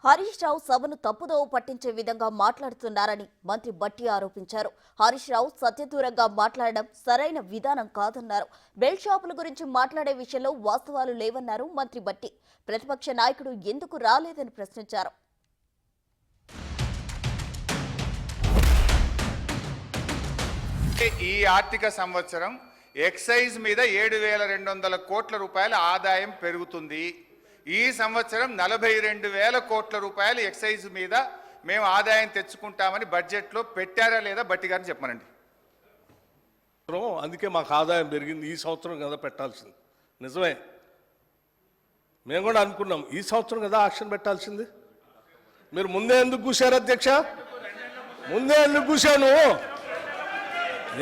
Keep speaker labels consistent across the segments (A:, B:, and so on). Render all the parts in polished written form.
A: హరీష్ రావు సభను తప్పుదోవ పట్టించే విధంగా మాట్లాడుతున్నారని మంత్రి బట్టి ఆరోపించారు. హరీష్ రావు సత్యదూరంగా మాట్లాడడం సరైన విధానం కాదన్నారు. బెల్ట్ షాపుల గురించి మాట్లాడే విషయంలో వాస్తవాలు లేవన్నారు మంత్రి బట్టి. ప్రతిపక్ష నాయకుడు ఎందుకు రాలేదని ప్రశ్నించారు.
B: ఈ ఆర్థిక సంవత్సరం ఎక్సైజ్ మీద 7,200 కోట్ల రూపాయల ఆదాయం పెరుగుతుంది. ఈ సంవత్సరం 42,000 కోట్ల రూపాయలు ఎక్సైజ్ మీద మేము ఆదాయం తెచ్చుకుంటామని బడ్జెట్లో పెట్టారా లేదా బట్టి గారిని చెప్పమనండి.
C: అందుకే మాకు ఆదాయం పెరిగింది. ఈ సంవత్సరం కదా పెట్టాల్సింది, నిజమే. మేము కూడా అనుకున్నాం ఈ సంవత్సరం కదా యాక్షన్ పెట్టాల్సింది. మీరు ముందే ఎందుకు కూర్చారు అధ్యక్ష? ముందే ఎందుకు కూర్చాను?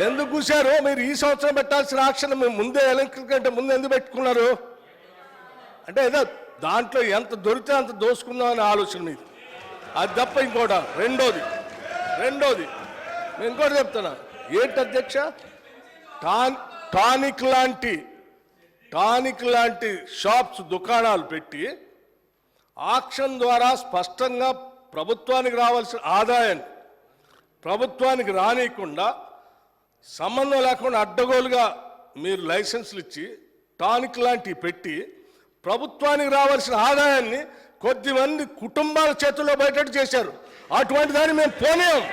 C: ఎందుకు కూర్చారు? మీరు ఈ సంవత్సరం పెట్టాల్సిన యాక్షన్ మేము ముందే ఎలక్ట్రిక్ కంటే ముందు ఎందుకు పెట్టుకున్నారు? అంటే ఏదో దాంట్లో ఎంత దొరికితే అంత దోసుకుందాం అనే ఆలోచన మీది. అది తప్ప ఇంకోట. రెండోది నేను ఇంకోటి చెప్తున్నా. ఏంటి అధ్యక్ష? టానిక్ లాంటి షాప్స్, దుకాణాలు పెట్టి ఆక్షన్ ద్వారా స్పష్టంగా ప్రభుత్వానికి రావాల్సిన ఆదాయాన్ని ప్రభుత్వానికి రానియకుండా సంబంధం లేకుండా అడ్డగోలుగా మీరు లైసెన్సులు ఇచ్చి టానిక్ లాంటివి పెట్టి ప్రభుత్వానికి రావాల్సిన ఆదాయాన్ని కొద్దిమంది కుటుంబాల చేతుల్లో బయటకు చేశారు. అటువంటి దాన్ని మేము పోనీయం.